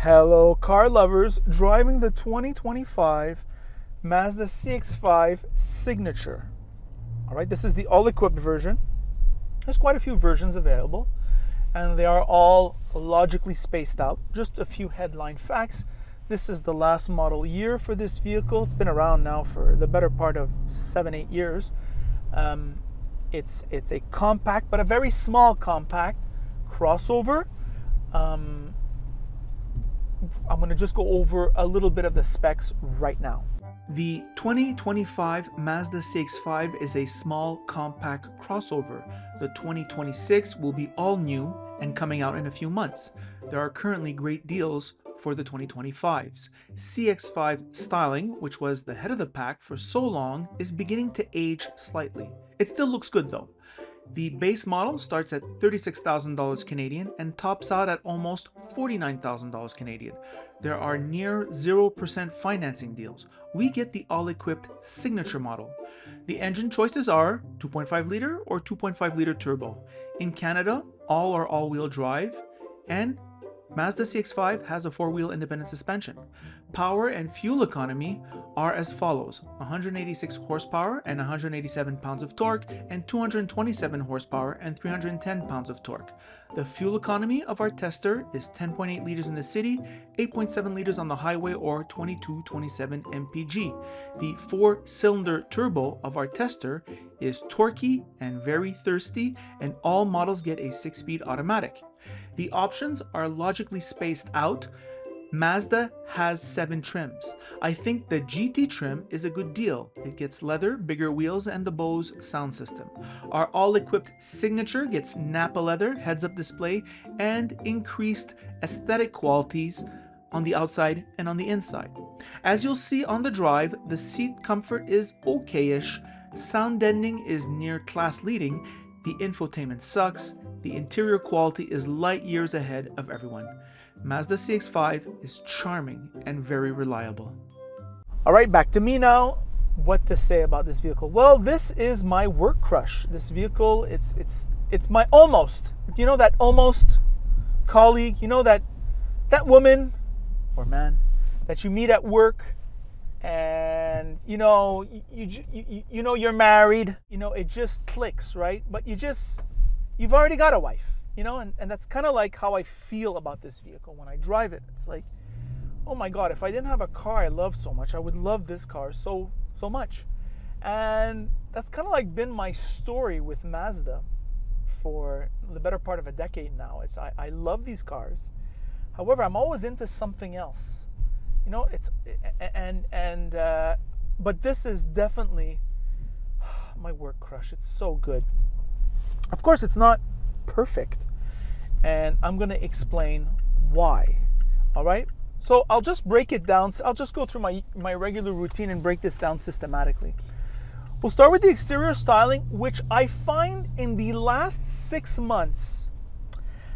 Hello car lovers, driving the 2025 Mazda CX-5 Signature. All right, this is the all-equipped version. There's quite a few versions available, and they are all logically spaced out. Just a few headline facts. This is the last model year for this vehicle. It's been around now for the better part of 7-8 years. It's a compact, but a very small compact crossover. I'm going to just go over a little bit of the specs right now. The 2025 Mazda CX-5 is a small, compact crossover. The 2026 will be all new and coming out in a few months. There are currently great deals for the 2025s. CX-5 styling, which was the head of the pack for so long, is beginning to age slightly. It still looks good though. The base model starts at $36,000 Canadian and tops out at almost $49,000 Canadian. There are near 0% financing deals. We get the all-equipped Signature model. The engine choices are 2.5 liter or 2.5 liter turbo. In Canada, all are all-wheel drive, and Mazda CX-5 has a 4-wheel independent suspension. Power and fuel economy are as follows: 186 horsepower and 187 pounds of torque, and 227 horsepower and 310 pounds of torque. The fuel economy of our tester is 10.8 liters in the city, 8.7 liters on the highway, or 2227 mpg. The 4-cylinder turbo of our tester is torquey and very thirsty, and all models get a 6-speed automatic. The options are logically spaced out. Mazda has 7 trims. I think the GT trim is a good deal. It gets leather, bigger wheels, and the Bose sound system. Our all-equipped Signature gets Napa leather, heads-up display, and increased aesthetic qualities on the outside and on the inside. As you'll see on the drive, the seat comfort is okay-ish, sound deadening is near class leading, the infotainment sucks, the interior quality is light years ahead of everyone. Mazda CX-5 is charming and very reliable. All right, back to me now. What to say about this vehicle? Well, this is my work crush. This vehicle, it's my almost. You know that almost colleague. You know that woman or man that you meet at work, and you know you're married. You know it just clicks, right? But you've already got a wife. You know, and that's kind of like how I feel about this vehicle when I drive it. It's like, oh my God, if I didn't have a car I love so much, I would love this car so much. And that's kind of like been my story with Mazda for the better part of a decade now. I love these cars. However, I'm always into something else. You know, but this is definitely my work crush. It's so good. Of course, it's not perfect, and I'm going to explain why. All right, so I'll just break it down. I'll just go through my regular routine and break this down systematically. We'll start with the exterior styling, which I find in the last 6 months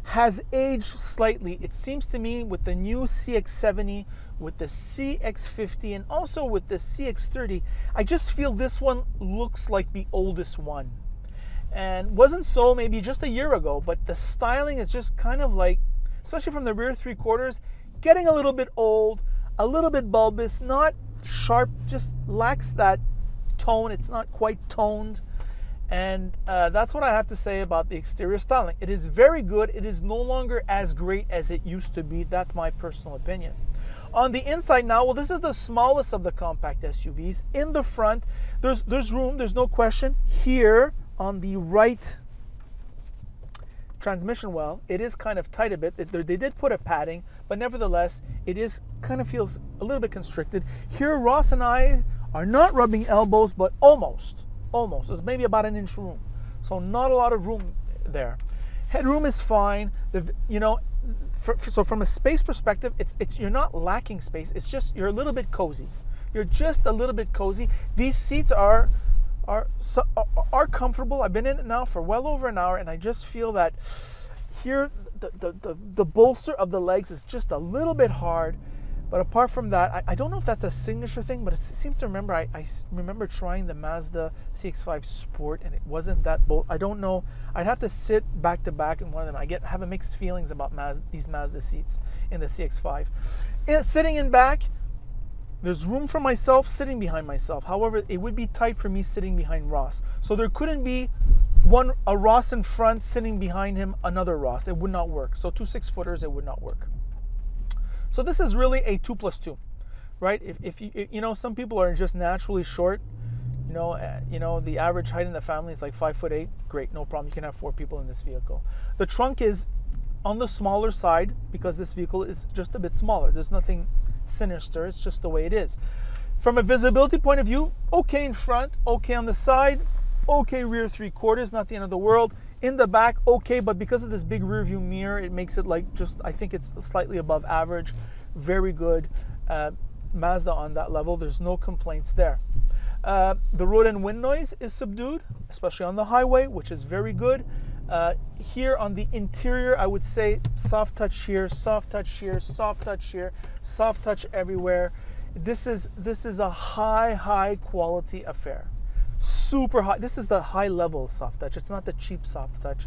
has aged slightly. It seems to me with the new CX-70, with the CX-50, and also with the CX-30, I just feel this one looks like the oldest one. And wasn't so maybe just a year ago, but the styling is just kind of like, especially from the rear 3/4, getting a little bit old, a little bit bulbous, not sharp, just lacks that tone. It's not quite toned. And that's what I have to say about the exterior styling. It is very good. It is no longer as great as it used to be. That's my personal opinion. On the inside now, well, this is the smallest of the compact SUVs. In the front, there's room, there's no question. Here, on the right transmission well, it is kind of tight a bit. They did put a padding, but nevertheless, it is kind of feels a little bit constricted. Here, Ross and I are not rubbing elbows, but almost. There's maybe about an inch room, so not a lot of room there. Headroom is fine. So from a space perspective, you're not lacking space. It's just you're a little bit cozy. You're just a little bit cozy. These seats are comfortable. I've been in it now for well over an hour, and I just feel that here the bolster of the legs is just a little bit hard. But apart from that, I don't know if that's a signature thing, but it seems to remember, I remember trying the Mazda CX-5 Sport, and it wasn't that bold. I don't know. I'd have to sit back to back in one of them. I have a mixed feelings about these Mazda seats in the CX-5. Sitting in back, there's room for myself sitting behind myself. However, it would be tight for me sitting behind Ross. So there couldn't be a Ross in front sitting behind him, another Ross. It would not work. So 2 6-footers, it would not work. So this is really a 2+2, right? If you know, some people are just naturally short. You know, the average height in the family is like 5'8". Great, no problem. You can have 4 people in this vehicle. The trunk is on the smaller side because this vehicle is just a bit smaller. There's nothing sinister. It's just the way it is. From a visibility point of view, okay in front, okay on the side, okay rear 3/4, not the end of the world. In the back, okay, but because of this big rear view mirror, it makes it like just, I think it's slightly above average. Very good Mazda on that level. There's no complaints there. The road and wind noise is subdued, especially on the highway, which is very good. Here on the interior, I would say soft touch here, soft touch here, soft touch here, soft touch everywhere. This is a high quality affair. Super high. This is the high level soft touch. It's not the cheap soft touch.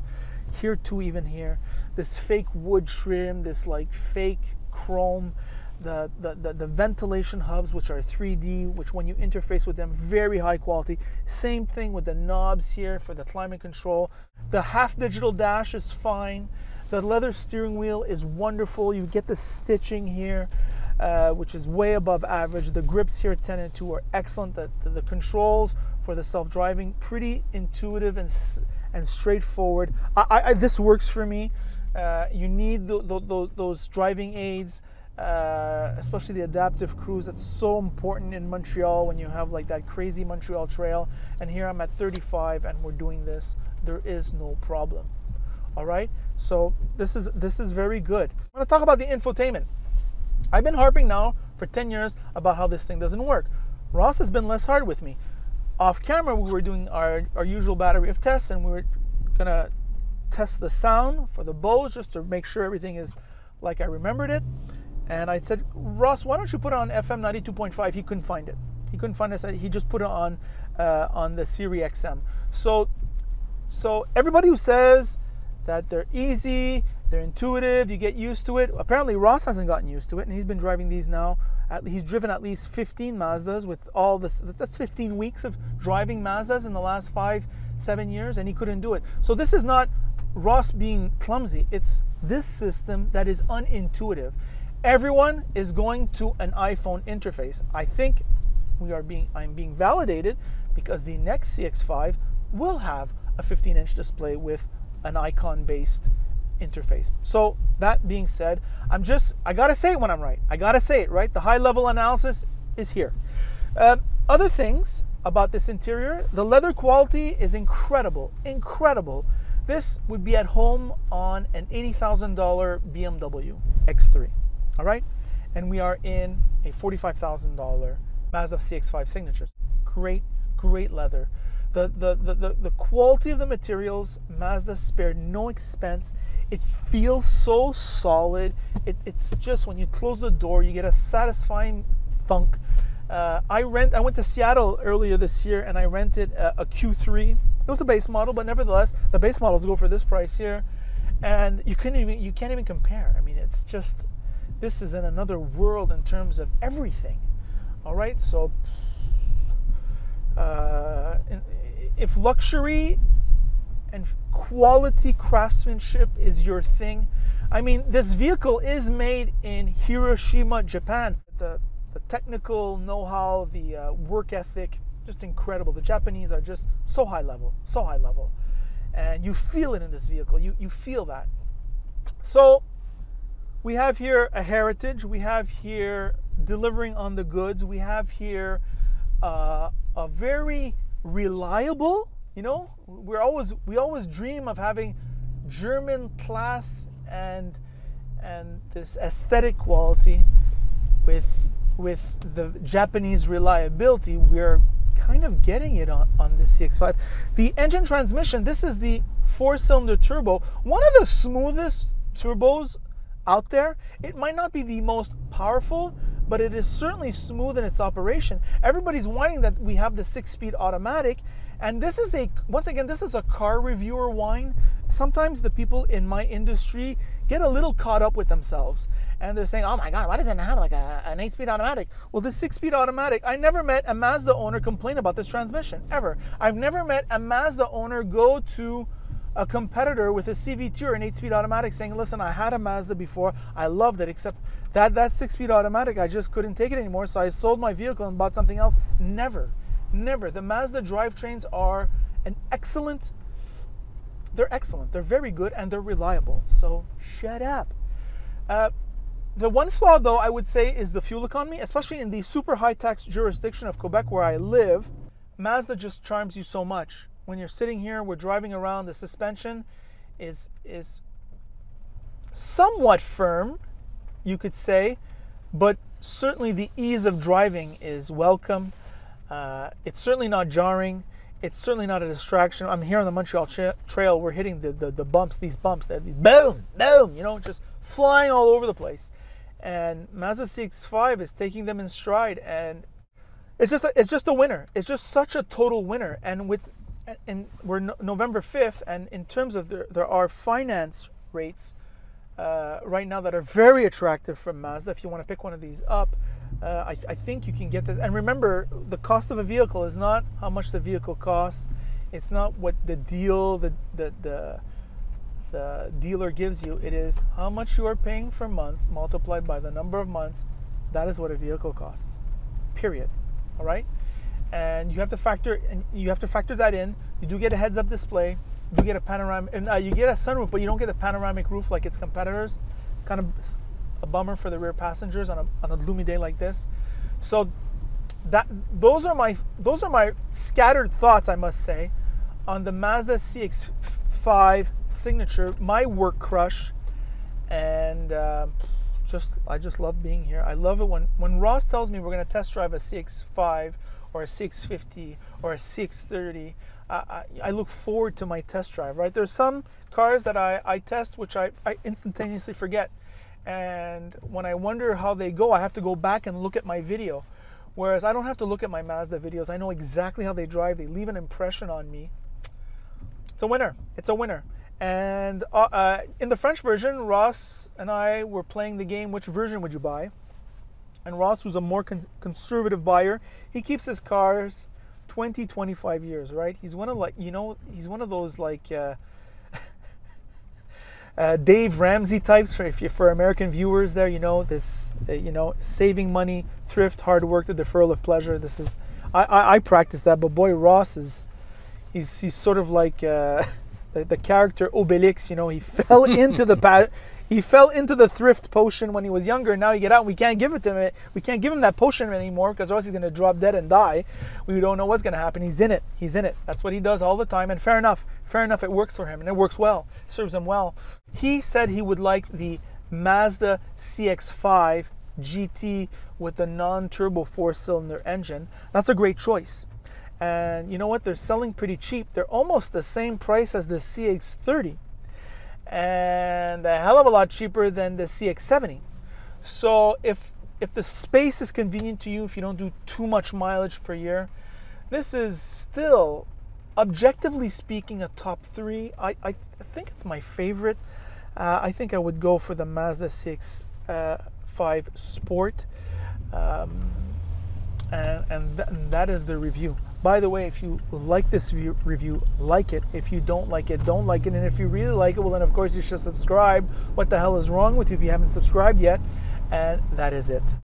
Here too, even here, this fake wood trim, this like fake chrome, the ventilation hubs, which are 3D, which when you interface with them, very high quality. Same thing with the knobs here for the climate control. The half digital dash is fine. The leather steering wheel is wonderful. You get the stitching here, which is way above average. The grips here, 10 and 2, are excellent. The controls for the self-driving, pretty intuitive and straightforward. This works for me. You need those driving aids, especially the adaptive cruise. That's so important in Montreal when you have like that crazy Montreal trail. And here I'm at 35 and we're doing this. There is no problem. All right, so this is very good. I'm going to talk about the infotainment. I've been harping now for 10 years about how this thing doesn't work. Ross has been less hard with me. Off camera, we were doing our usual battery of tests, and we were gonna test the sound for the Bose just to make sure everything is like I remembered it. And I said, Ross, why don't you put it on FM 92.5? He couldn't find it. He couldn't find it. He just put it on the Siri XM. So everybody who says that they're easy, they're intuitive, you get used to it. Apparently Ross hasn't gotten used to it, and he's been driving these now. He's driven at least 15 Mazdas with all this. That's 15 weeks of driving Mazdas in the last 5-7 years, and he couldn't do it. So this is not Ross being clumsy. It's this system that is unintuitive. Everyone is going to an iPhone interface. I think I'm being validated because the next CX-5 will have a 15-inch display with an icon-based interface. So that being said, I gotta say it when I'm right. I gotta say it, right? The high level analysis is here. Other things about this interior, the leather quality is incredible. This would be at home on an $80,000 BMW X3, all right? And we are in a $45,000 Mazda CX-5 signatures. Great leather. The quality of the materials, Mazda spared no expense. It feels so solid. It's just when you close the door, you get a satisfying thunk. I went to Seattle earlier this year and I rented a Q3. It was a base model, but nevertheless, the base models go for this price here, and you can't even compare. I mean, it's just, this is in another world in terms of everything. All right, so if luxury and quality craftsmanship is your thing, I mean, this vehicle is made in Hiroshima, Japan. The technical know-how, the work ethic, just incredible. The Japanese are just so high level, and you feel it in this vehicle. You feel that. So we have here a heritage. We have here delivering on the goods. We have here a very reliable, you know, we always dream of having German class and this aesthetic quality with the Japanese reliability. We're kind of getting it on the CX-5. The engine transmission, this is the 4-cylinder turbo, one of the smoothest turbos out there. It might not be the most powerful, but it is certainly smooth in its operation. Everybody's whining that we have the 6-speed automatic, and this is once again, this is a car reviewer whine. Sometimes the people in my industry get a little caught up with themselves, and they're saying, oh my God, why doesn't it have like an 8-speed automatic? Well, the 6-speed automatic, I never met a Mazda owner complain about this transmission, ever. I've never met a Mazda owner go to a competitor with a CVT or an 8-speed automatic saying, listen, I had a Mazda before, I loved it, except that 6-speed automatic, I just couldn't take it anymore, so I sold my vehicle and bought something else. Never. The Mazda drivetrains are they're excellent, they're very good, and they're reliable, so shut up. The one flaw, though, I would say is the fuel economy, especially in the super high-tax jurisdiction of Quebec where I live. Mazda just charms you so much. When you're sitting here, we're driving around, the suspension is somewhat firm, you could say, but certainly the ease of driving is welcome. It's certainly not jarring. It's certainly not a distraction. I'm here on the Montreal Trail. We're hitting the bumps, these boom, boom, just flying all over the place. And Mazda CX-5 is taking them in stride, and it's just a winner. It's just such a total winner. And we're November 5th, and in terms of there are finance rates right now that are very attractive from Mazda. If you want to pick one of these up, I think you can get this. And remember, the cost of a vehicle is not how much the vehicle costs. It's not what the dealer gives you. It is how much you are paying per month multiplied by the number of months. That is what a vehicle costs. Period. All right. And you have to factor that in. You do get a heads-up display. You do get a panoramic, and you get a sunroof, but you don't get a panoramic roof like its competitors. Kind of a bummer for the rear passengers on a gloomy day like this. So those are my scattered thoughts, I must say, on the Mazda CX-5 Signature, my work crush, and I just love being here. I love it when Ross tells me we're going to test drive a CX-5 or a CX-50 or a CX-30. I look forward to my test drive, right? There's some cars that I test which I instantaneously forget. And when I wonder how they go, I have to go back and look at my video. Whereas I don't have to look at my Mazda videos. I know exactly how they drive. They leave an impression on me. It's a winner. It's a winner. And in the French version, Ross and I were playing the game, which version would you buy? And Ross, who's a more conservative buyer, he keeps his cars 20, 25 years, right? He's one of those Dave Ramsey types for American viewers there, saving money, thrift, hard work, the deferral of pleasure. I practice that, but boy, Ross he's sort of like the character Obelix, he fell into the thrift potion when he was younger. Now he get out, and we can't give it to him. We can't give him that potion anymore because or else he's going to drop dead and die. We don't know what's going to happen. He's in it. That's what he does all the time. And fair enough. It works for him, and it works well. It serves him well. He said he would like the Mazda CX-5 GT with the non-turbo 4-cylinder engine. That's a great choice. And you know what? They're selling pretty cheap. They're almost the same price as the CX-30. And a hell of a lot cheaper than the CX-70. So if the space is convenient to you, if you don't do too much mileage per year, this is still, objectively speaking, a top 3. I think it's my favorite. I think I would go for the Mazda CX-5 Sport. And that is the review. By the way, if you like this review, like it. If you don't like it, don't like it. And if you really like it, well, then of course you should subscribe. What the hell is wrong with you if you haven't subscribed yet? And that is it.